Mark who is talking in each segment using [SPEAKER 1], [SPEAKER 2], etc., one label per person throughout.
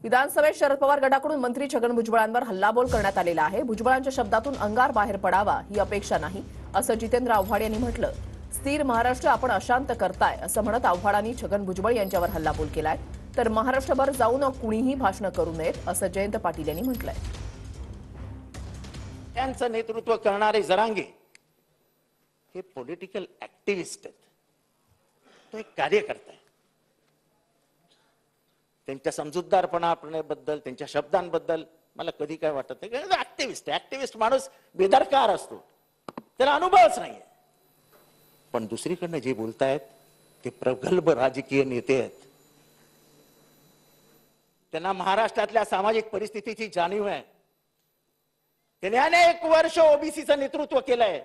[SPEAKER 1] विधानसभेत शरद पवार गटाकडून मंत्री छगन भुजबळांवर हल्लाबोल करण्यात आलेला आहे। भुजबळांच्या शब्दातून अंगार बाहेर पडावा ही अपेक्षा नाही, असं जितेंद्र आव्हाड यांनी म्हटलं। स्थिर महाराष्ट्र आपण अशांत करताय असं म्हणत आव्हाडांनी छगन भुजबळ यांच्यावर हल्लाबोल केलाय। तर महाराष्ट्रभर जाऊन कुणीही भाषण करू नयेत असं जयंत पाटील यांनी म्हटलंय।
[SPEAKER 2] त्यांचं नेतृत्व करणारे जरांगे हे पॉलिटिकल ऍक्टिव्हिस्ट आहेत, तो एक कार्यकर्ता आहे। त्यांच्या समजूतदारपणाबद्दल, त्यांच्या शब्दांबद्दल मला कधी काय वाटत नाही। ऍक्टिव्हिस्ट माणूस बेदरकार असतो, त्याला अनुभवच नाहीये। पण दुसरीकडनं जे बोलतायत ते प्रगल्भ राजकीय नेते आहेत। त्यांना महाराष्ट्रातल्या सामाजिक परिस्थितीची जाणीव आहे। त्यांनी अनेक वर्ष ओबीसीचं नेतृत्व केलंय,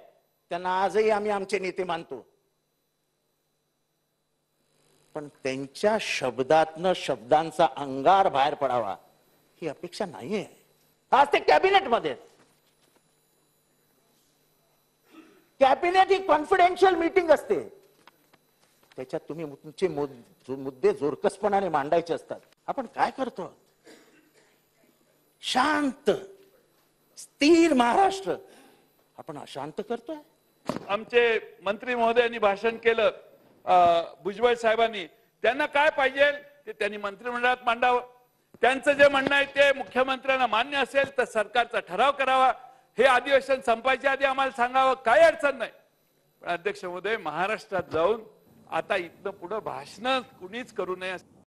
[SPEAKER 2] त्यांना आजही आम्ही आमचे नेते मानतो। पण त्यांच्या शब्दातनं शब्दांचा अंगार बाहेर पडावा ही अपेक्षा नाहीये। आज ते कॅबिनेटमध्ये, कॅबिनेट ही कॉन्फिडेन्शियल मीटिंग असते, त्याच्यात तुम्ही तुमचे मुद्दे जोरकसपणाने मांडायचे असतात। आपण काय करतो? शांत स्थिर महाराष्ट्र आपण अशांत करतोय।
[SPEAKER 3] आमचे मंत्री महोदयांनी भाषण केलं, भुजबळ साहेबांनी, त्यांना काय पाहिजे ते त्यांनी मंत्रिमंडळात मांडावं। त्यांचं जे म्हणणं आहे ते मुख्यमंत्र्यांना मान्य असेल तर सरकारचा ठराव करावा, हे अधिवेशन संपायच्या आधी आम्हाला सांगावं, काही अडचण नाही। पण अध्यक्ष महोदय, महाराष्ट्रात जाऊन आता इथनं पुढे भाषण कुणीच करू नये।